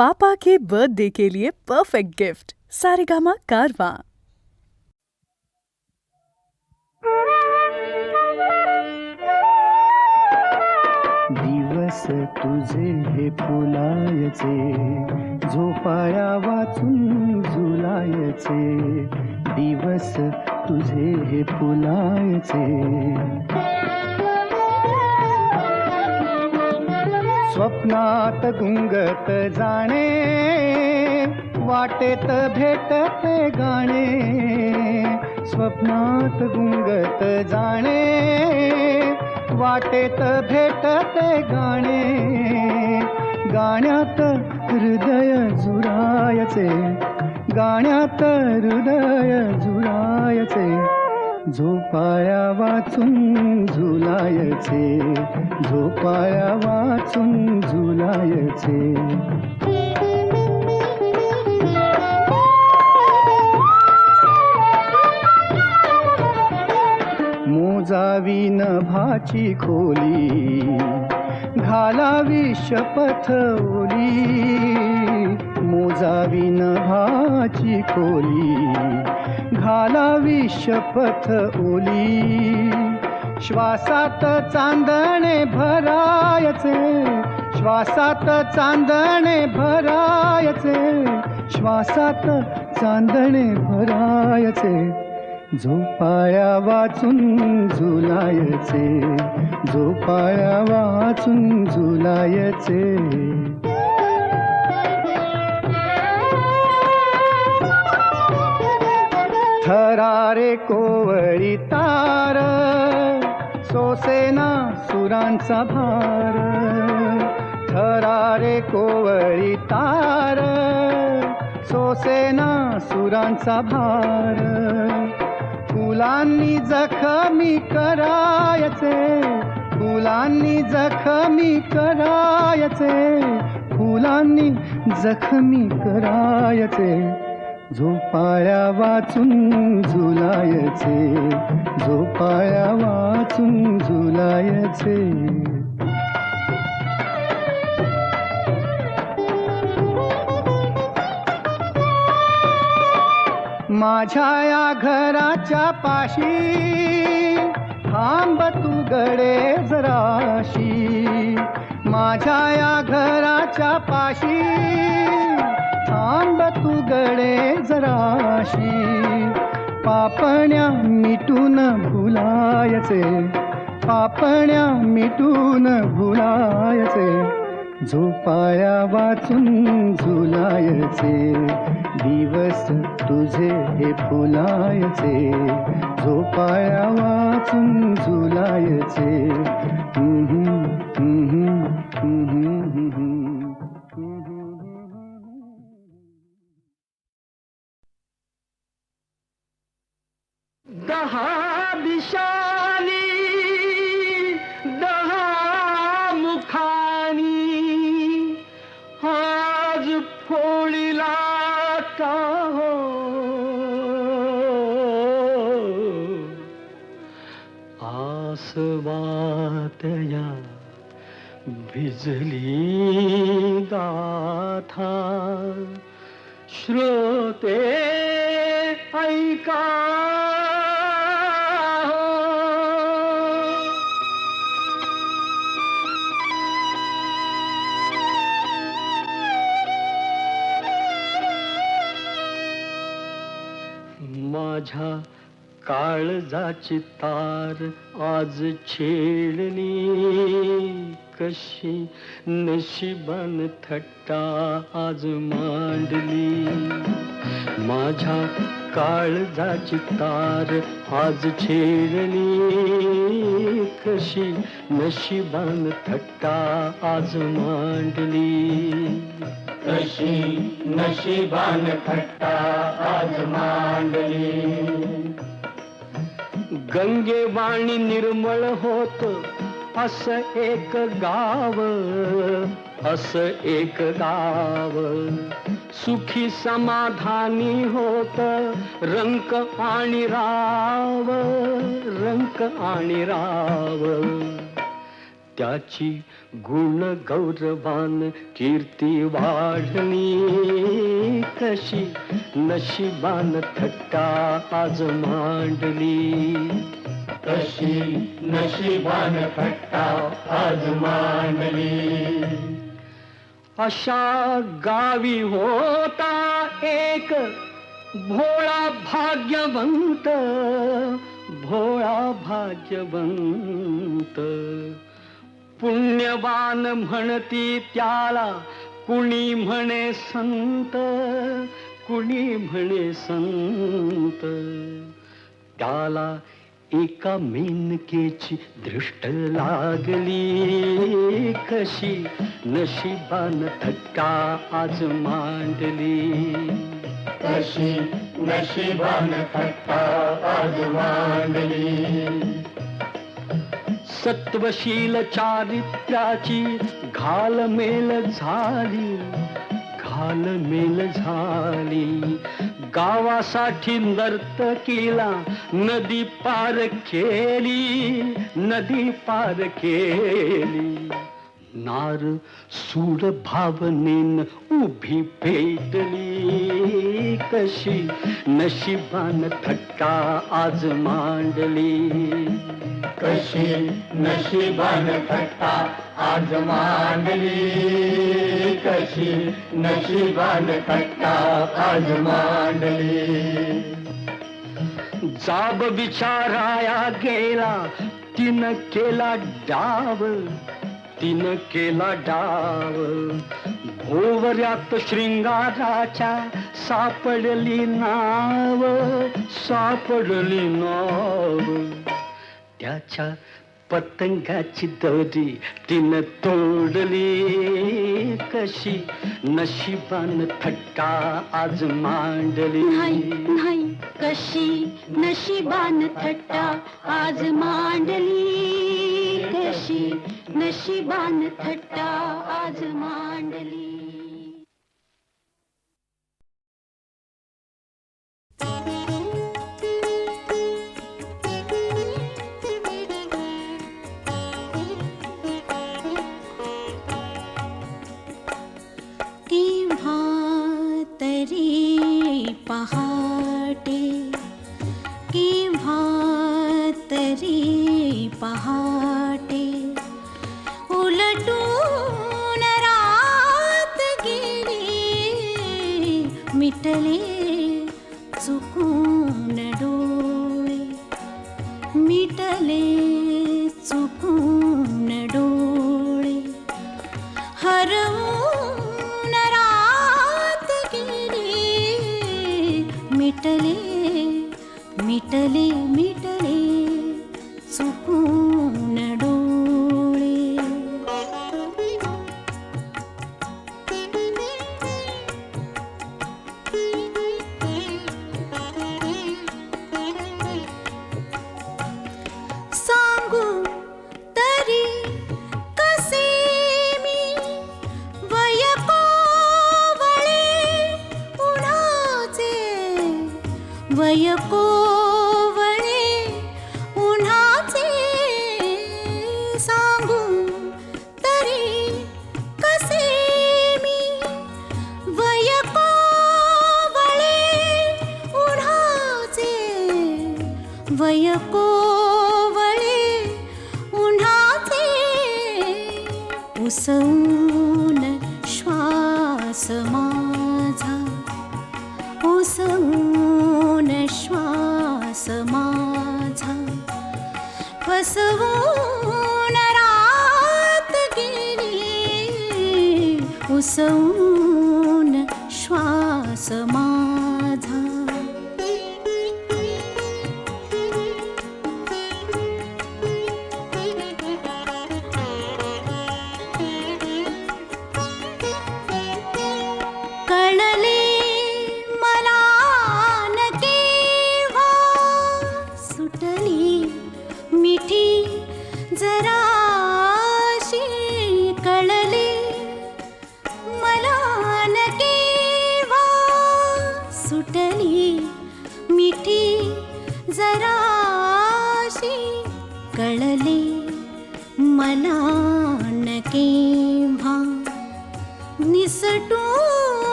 पापा के birthday के लिए perfect gift Saregama कारवां। दिवस तुझे हे फुलायचे, झोपाया वाचून झुलायचे. दिवस तुझे हे फुलायचे, स्वप्नात गुंगत जाणे, वाटेत भेटते गाणे. स्वप्नात गुंगत जाणे, वाटेत भेटते गाणे. गाण्यात हृदय झुरायचे, गाण्यात हृदय झुरायचे. झोपाया वाचून झुलायचे, झोपाया वाचून झुलायचे. मोजावी नभाची खोली, घालावी शपथ ओली. मोजावी नभाची खोली, घालावी शपथ ओली. श्वासात चांदणे भरायचे, श्वासात चांदणे भरायचे. श्वासात चांदणे भरायचे. झोपाया वाचून झुलायचे, झोपाया वाचून झुलायचे. थरारे कोवळी तार, सोसेना सुरांचा भार. थरारे कोवळी तार, सोसेना सुरांचा भार. फुलांनी जखमी करायचे, फुलांनी जखमी करायचे. फुलांनी जखमी करायचे. झोपाया वाचून झुलायचे, झोपाया वाचून झुलायचे. माझ्या या घराच्या पाशी थांब तू गडे जराशी. माझ्या या घराच्या पाशी थांब तू गडे जराशी. पापण्या मिटून भुलायचे, पापण्या मिटून भुलायचे. झोपाया वाचून झुलायचे, दिवस तुझे हे फुलायचे. झोपाया वाचून झुलायचे. दहा दिशानी, दहा मुखानी, आज फोळीला का हो. आसवातया भिजली गाथा, श्रोते ऐका. माझ्या काळजाची तार आज छेडली, कशी नशिबान थट्टा आज मांडली. माझ्या काळजाची तार आज छेडली, कशी नशिबान थट्टा आज मांडली. कशी नशिबान थट्टा आज मांडली. गंगेवाणी निर्मळ होत असं एक गाव, असं एक गाव. सुखी समाधानी होत रंक आणि राव, रंक आणि राव. त्याची गुण गौरवान कीर्ती वाढली, कशी नशिबान थट्टा आज मांडली, कशी नशिबान थट्टा आज मांडली. अशा गावी होता एक भोळा भाग्यवंत, भोळा भाग्यवंत. पुण्यवान म्हणती त्याला कुणी म्हणे संत, कुणी म्हणे संत. त्याला एका मेनकेची दृष्ट लागली, कशी नशिबान थट्टा आज मांडली, कशी नशिबान थट्टा आज मांडली. सत्वशील चारित्र्याची घालमेल झाली, घालमेल झाली. गावासाठी नर्तकीला नदी पार केली, नदी पार केली. नार सूड भावनेन उभी पेटली, कशी नशिबान थट्टा आज मांडली, कशी नशिबान थट्टा आज मांडली, कशी नशिबान थट्टा आज मांडली. जाब विचाराया गेला तिनं केला डाव, तिनं केला डाव. भोवऱ्यात शृंगाराच्या सापडली नाव, सापडली नाव. त्याच्या पतंगाची दोरी तिनं तोडली, कशी नशिबान थट्टा आज मांडली, नाही नाही कशी नशिबान थट्टा आज मांडली, कशी नशिबान थट्टा आज मांडली. केव्हा तरी पहाटे, केव्हा तरी पहाटे, उलटून रात गेली, मिटले चुकून डोळे, मिटले चुकून डोळे. हरवून रात गेली, मिटले मिटले मिटले चुकून डोळे. सांगू तरी कसे मी वय कोवळे उन्हाचे, वय कोवळे उन्हाचे. सांगू तरी कसे मी वय कोवळे उन्हाचे, वय कोवळे उन्हाचे. उसवून श्वास माझा, उसवून श्वास माझा, फसवून रात गेली, उसवून श्वास माझा. कळले मला न केव्हा, सुटली मिठी जराशी. कळले मला न केव्हा, सुटली मिठी जराशी. कळले मला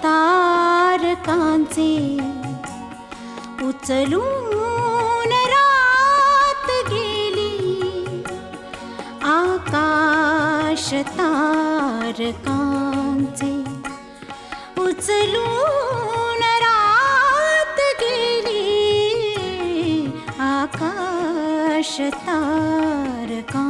तारकांचे उचलून रात गेली आकाश तारकांचे उचलून रात गेली आकाश तारकांचे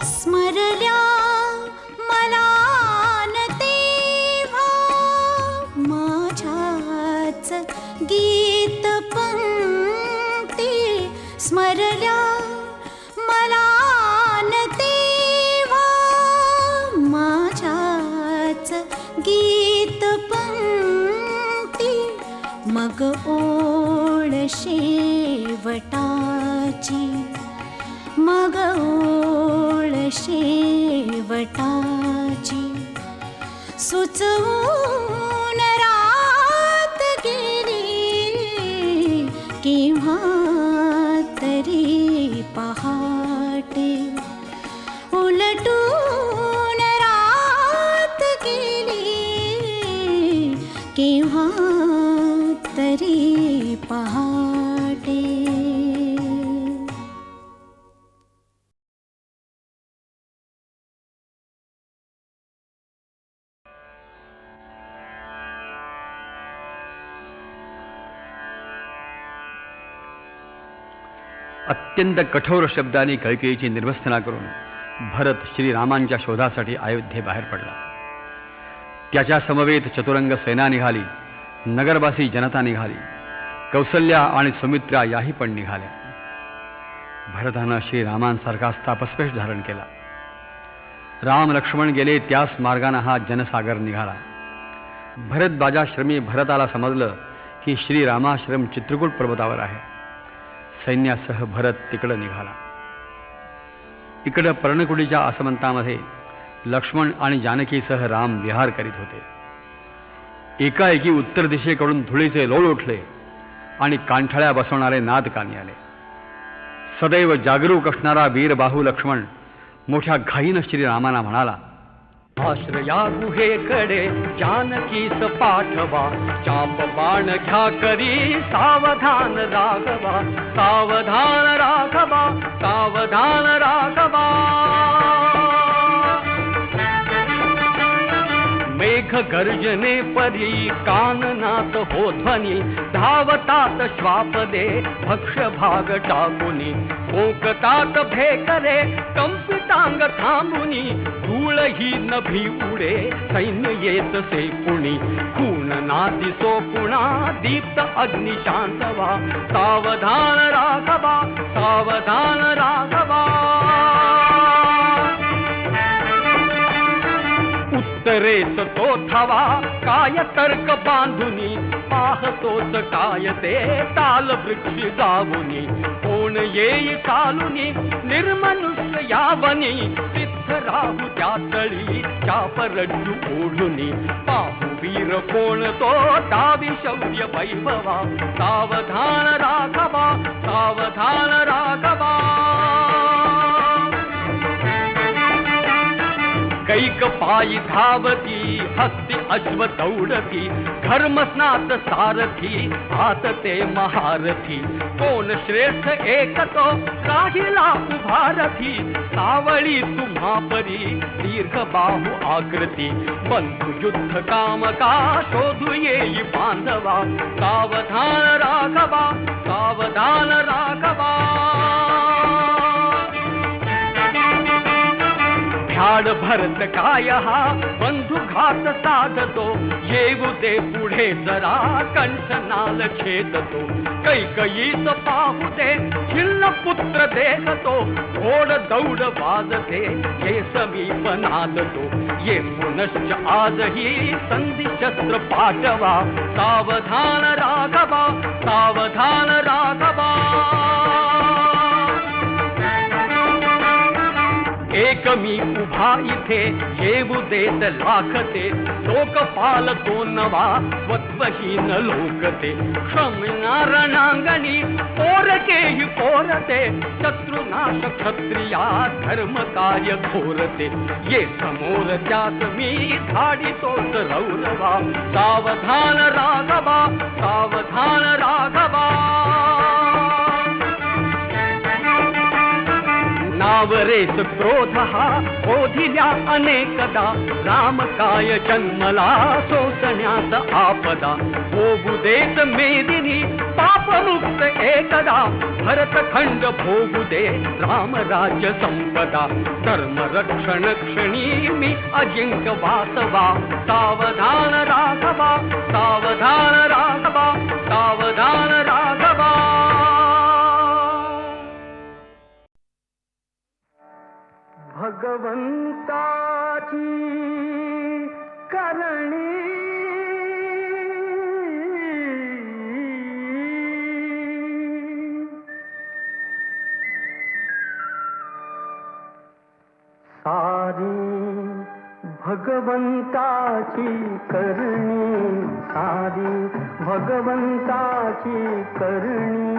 स्मरल्या मला न तेव्हा माझ्याच गीत पंक्ती स्मरल्या मला न तेव्हा माझ्याच गीत पंक्ती मग ओळ शेवटाची मग ओळ शेवटाची सुचवून रात गेली केव्हा तरी पहाटे उलटून रात गेली केव्हा तरी पहाटे अत्यंत कठोर शब्दांनी कैकेयीची निर्वसना करून भरत श्रीरामांच्या शोधासाठी अयोध्येबाहेर पडला. त्याच्या समवेत चतुरंग सेना निघाली, नगरवासी जनता निघाली, कौसल्या आणि सुमित्रा याही पण निघाल्या. भरतानं श्रीरामांसारखा तापस्पेश धारण केला. राम लक्ष्मण गेले त्याच मार्गाने हा जनसागर निघाला. भरतबाजाश्रमी भरताला समजलं की श्रीरामाश्रम चित्रकूट पर्वतावर आहे. सैन्यासह भरत तिकडं निघाला. इकडं पर्णकुटीच्या आसमंतामध्ये लक्ष्मण आणि जानकीसह राम विहार करीत होते. एकाएकी उत्तर दिशेकडून धुळीचे लोळ उठले आणि कांठळ्या बसवणारे नाद कानी आले. सदैव जागरूक असणारा वीरबाहू लक्ष्मण मोठ्या घाईनं श्रीरामांना म्हणाला, आश्रया गुहेकडे जानकीस पाठवा, चाप बाण घ्या करी सावधान राघवा, सावधान राघवा, सावधान राघवा. मेघ गर्जने परी काननात हो ध्वनी, धावतात श्वापदे भक्ष भाग टाकुनी, कोकतात भेकरे कंपितांग थांबुनी, धूळ ही नभी उडे सैन्य येत से पुणी, खून नादी सोपुणा दीप्त अग्नि शांतवा, सावधान राघवा, सावधान राघवा. उत्तरेत तो थवा काय तर्क बांधुनी, पाहतोच काय ते ताल वृक्ष जावुनी, कोण येई चालुनी निर्मनुष्य यावनी, सिद्ध राहू त्या तळी चाप रज्जू ओढुनी, पाहू वीर कोण तो दावी शौर्य वैभवा, सावधान राघवा, सावधान राघवा. कैक पायी धावती हस्ती अश्व दौडती, धर्मस्नात सारथी हात ते महारथी, कोण श्रेष्ठ एक तो राहिला उभारथी, सावळी तुम्हा परी दीर्घ बाहू आकृती, बंधु युद्ध कामका शोधू येई बांधवा, सावधान राघवा, सावधान राघवा. भ्याड भरत काय हा बंधू घात साधतो, येऊ दे पुढे जरा कंठनाल छेदतो, कैकयीच पाहू दे छिन्न पुत्र देखतो, घोड दौड वाजते हे समीप नादतो, ये पुनश्च आजही संधी शस्त्र पाठवा, सावधान राघवा, सावधान राघवा. एक कमी उभा इथे येऊ देत लाखते लोकपाल तो नवा वत्वहीन लोकते क्षमना रणांगणी पोरकेही पोरते शत्रुनाश क्षत्रिया धर्म कार्य घोरते ये समोर त्यात मी धाडितोच रौरवा सावधान राघवा सावधान राघवा नावरेस क्रोध हा ओधिल्या अनेकदा राम काय जन्मला सोसण्यात आपदा होऊ देत मेदिनी पापमुक्त एकदा भरतखंड भोगू दे राम राज्य संपदा धर्म रक्षण क्षणी मी अजिंक्य वासवा सावधान राघवा सावधान राघवा सावधान राघवा भगवंताची करणी सारी भगवंताची करणी सारी भगवंताची करणी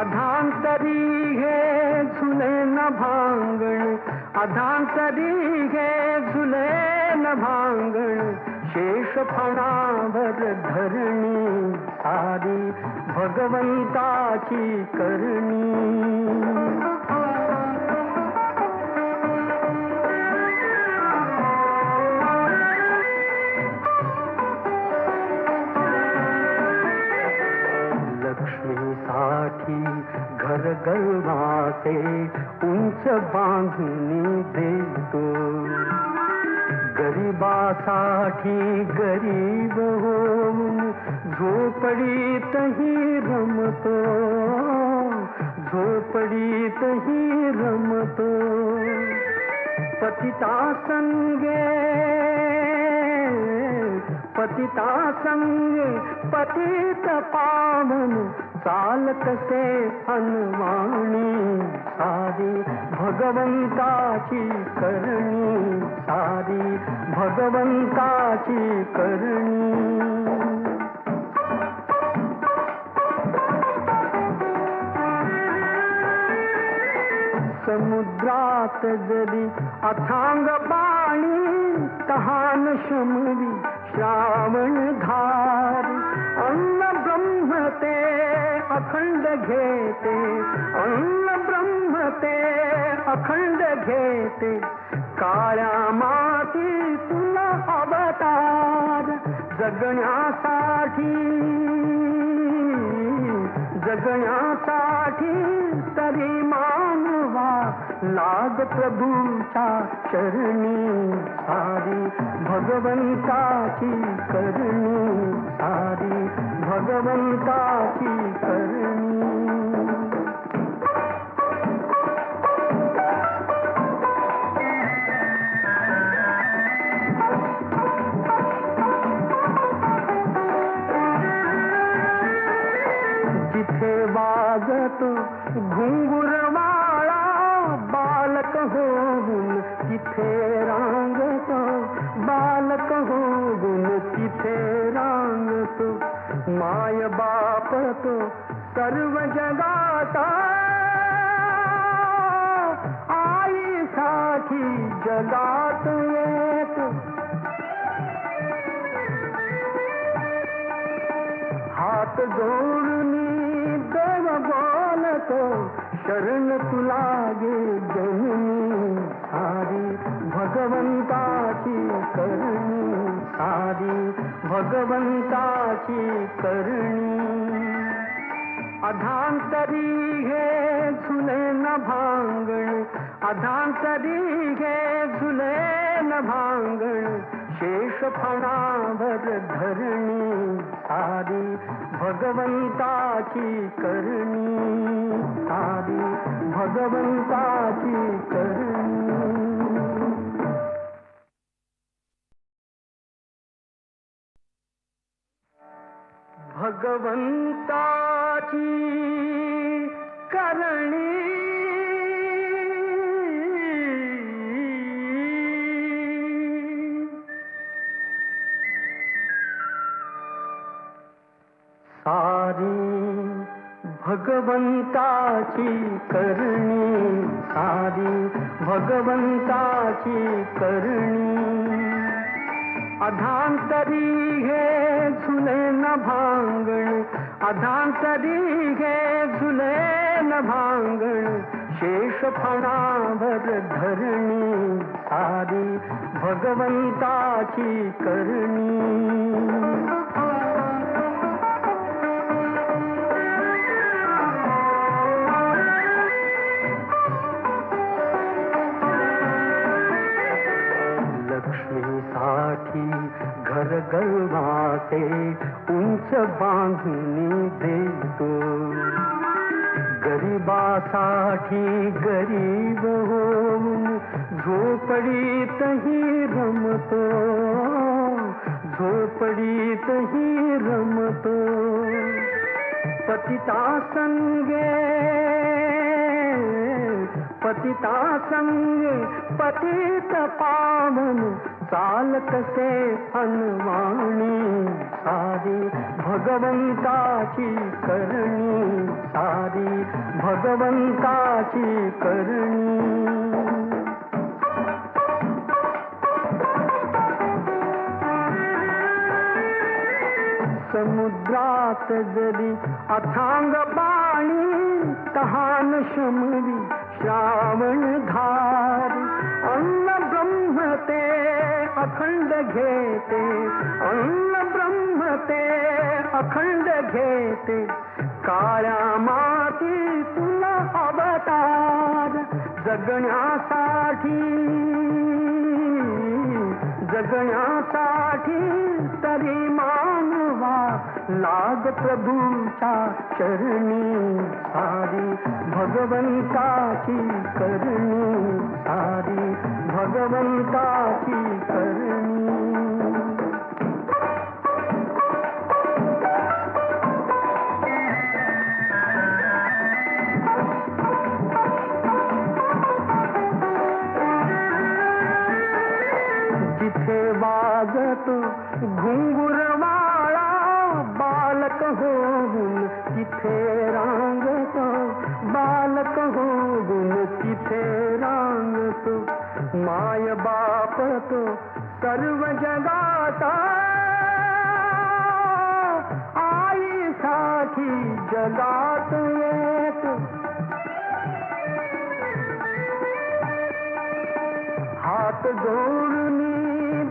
अधांतरी हे झुले न भांगण अधांतरी हे झुले न भांगण शेष फणावर धरणी सारी भगवंताची करणी लक्ष्मीसाठी घर गलवासे उंच बांधून देतो गरिबासाठी गरीब होऊन झोपडीतही रमतो झोपडीतही रमतो पतिता संगे पतित पावन चालत से अनवाणी सारी भगवंताची करणी सारी भगवंताची करणी समुद्रात जरी अथांग पाणी तहान शमवी श्रावण धार अन्न ब्रह्म ते अखंड घेते अन्न ब्रह्म ते अखंड घेते काळ्या माती तुला अवतार जगण्यासाठी तरी मानवा लाग प्रभूच्या चरणी सारी भगवंताची करणी सारी भगवंताची करणी जिथे वाजतो घुंगुरवाळा बालक होऊन तिथे रांगतो बालक होऊन तिथे रांगतो माय बाप तो सर्व जगाचा आईसाठी जगात येतो हात जोडून देव बोलतो शरण तुला गे जननी सारी भगवंताची करणी सारी भगवंताची करणी अधांतरी हे झुले न भांगण अधांतरी हे झुले न भांगण शेष फणावर धरणी सारी भगवंताची करणी सारी भगवंताची करणी भगवंताची करणी सारी भगवंताची करणी, सारी भगवंताची करणी. अधांतरी हे झुले न भांगण, अधांतरी हे झुले न भांगण. शेष फणावर धरणी, सारी भगवंताची करणी. लक्ष्मीसाठी घर गलवासे उंच बांधणी देतो, गरिबासाठी गरीब होऊन झोपडीतही रमतो, झोपडीतही रमतो. पतिता संगे, पतिता संगे पतित पावन, चाल कसे अनवाणी. सारी भगवंताची करणी, सारी भगवंताची करणी. समुद्रात जरी अथांग पाणी, तहान शमरी श्रावण धार. अन्न ब्रह्म ते अखंड घेते, अन्न ब्रह्म ते अखंड घेते. काळ्या माती तुला अवतार, जगण्यासाठी, जगण्यासाठी. तरी मानवा लाग प्रभूच्या चरणी, सारी भगवंताची करणी, सारी भगवंताची करणी. जिथे वाजतो घुंगुरवाळा बालक होऊन, तिथे रांगतो बालक होऊन, तिथे रांगतो. माय बाप तो सर्व जगाता, आईसाठी जगात येतो. हात जोडून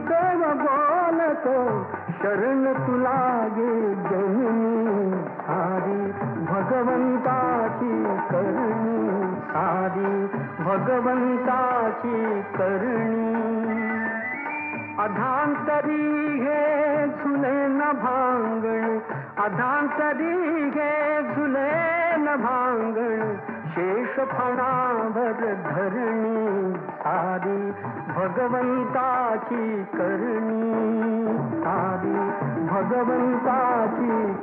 देव बोलतो, शरण तुला गे जननी. सारी भगवंताची करणी, सारी भगवंताची करणी. अधांतरी हे झुले न भांगण, अधांतरी हे झुले न भांगण. शेष फणावर धरणी, सारी भगवंताची करणी, सारी भगवंताची